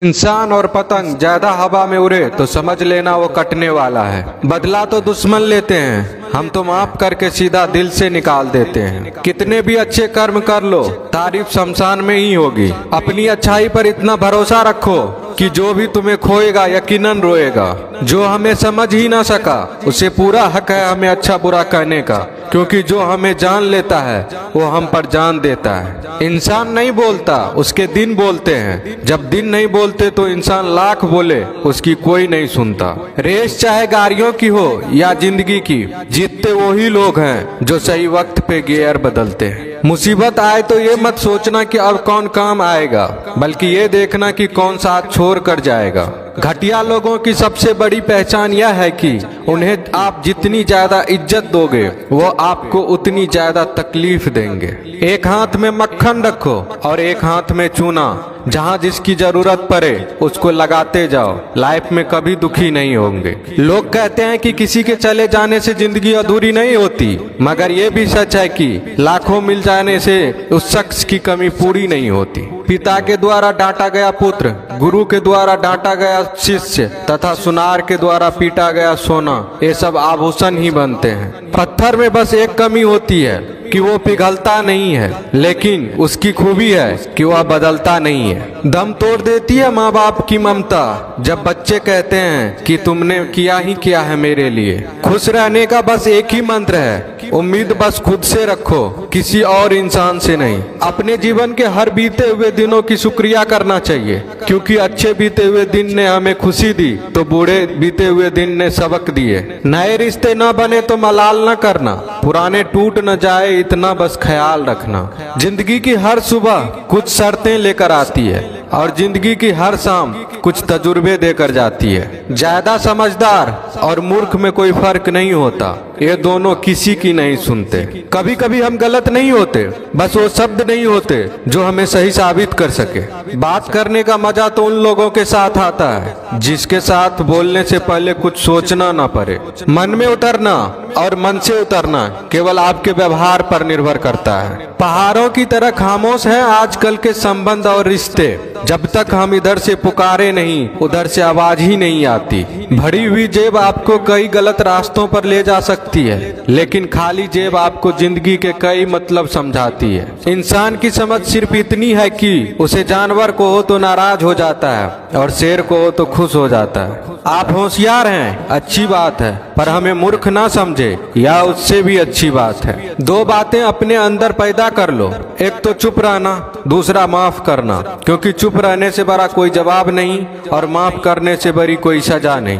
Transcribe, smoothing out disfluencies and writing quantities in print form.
इंसान और पतंग ज्यादा हवा में उड़े तो समझ लेना वो कटने वाला है। बदला तो दुश्मन लेते हैं, हम तो माफ करके सीधा दिल से निकाल देते हैं। कितने भी अच्छे कर्म कर लो, तारीफ शमशान में ही होगी। अपनी अच्छाई पर इतना भरोसा रखो कि जो भी तुम्हें खोएगा यकीनन रोएगा। जो हमें समझ ही ना सका उसे पूरा हक है हमें अच्छा बुरा कहने का, क्योंकि जो हमें जान लेता है वो हम पर जान देता है। इंसान नहीं बोलता, उसके दिन बोलते हैं। जब दिन नहीं बोलते तो इंसान लाख बोले उसकी कोई नहीं सुनता। रेस चाहे गाड़ियों की हो या जिंदगी की, जीतते वही लोग हैं जो सही वक्त पे गियर बदलते हैं। मुसीबत आए तो ये मत सोचना कि अब कौन काम आएगा, बल्कि ये देखना कि कौन साथ छोड़ कर जाएगा। घटिया लोगों की सबसे बड़ी पहचान यह है कि उन्हें आप जितनी ज्यादा इज्जत दोगे वो आपको उतनी ज्यादा तकलीफ देंगे। एक हाथ में मक्खन रखो और एक हाथ में चूना। जहाँ जिसकी जरूरत पड़े उसको लगाते जाओ, लाइफ में कभी दुखी नहीं होंगे। लोग कहते हैं कि किसी के चले जाने से जिंदगी अधूरी नहीं होती, मगर ये भी सच है कि लाखों मिल जाने से उस शख्स की कमी पूरी नहीं होती। पिता के द्वारा डांटा गया पुत्र, गुरु के द्वारा डांटा गया शिष्य तथा सुनार के द्वारा पीटा गया सोना, ये सब आभूषण ही बनते हैं। पत्थर में बस एक कमी होती है कि वो पिघलता नहीं है, लेकिन उसकी खूबी है कि वह बदलता नहीं है। दम तोड़ देती है माँ बाप की ममता जब बच्चे कहते हैं कि तुमने किया ही क्या है मेरे लिए। खुश रहने का बस एक ही मंत्र है, उम्मीद बस खुद से रखो, किसी और इंसान से नहीं। अपने जीवन के हर बीते हुए दिनों की शुक्रिया करना चाहिए, क्योंकि अच्छे बीते हुए दिन ने हमें खुशी दी तो बूढ़े बीते हुए दिन ने सबक दिए। नए रिश्ते न बने तो मलाल न करना, पुराने टूट न जाए इतना बस ख्याल रखना। जिंदगी की हर सुबह कुछ शर्तें लेकर आती है और जिंदगी की हर शाम कुछ तजुर्बे देकर जाती है। ज्यादा समझदार और मूर्ख में कोई फर्क नहीं होता, ये दोनों किसी की नहीं सुनते। कभी कभी हम गलत नहीं होते, बस वो शब्द नहीं होते जो हमें सही साबित कर सके। बात करने का मजा तो उन लोगों के साथ आता है जिसके साथ बोलने से पहले कुछ सोचना ना पड़े। मन में उतरना और मन से उतरना केवल आपके व्यवहार पर निर्भर करता है। पहाड़ों की तरह खामोश है आजकल के संबंध और रिश्ते। जब तक हम इधर से पुकारे नहीं उधर से आवाज ही नहीं आती। भरी हुई जेब आपको कई गलत रास्तों पर ले जा सकती है, लेकिन खाली जेब आपको जिंदगी के कई मतलब समझाती है। इंसान की समझ सिर्फ इतनी है कि उसे जानवर को हो तो नाराज हो जाता है और शेर को हो तो खुश हो जाता है। आप होशियार हैं, अच्छी बात है, पर हमें मूर्ख ना समझे या उससे भी अच्छी बात है। दो बातें अपने अंदर पैदा कर लो, एक तो चुप रहना, दूसरा माफ करना, क्योंकि चुप रहने से बड़ा कोई जवाब नहीं और माफ करने से बड़ी कोई सजा नहीं।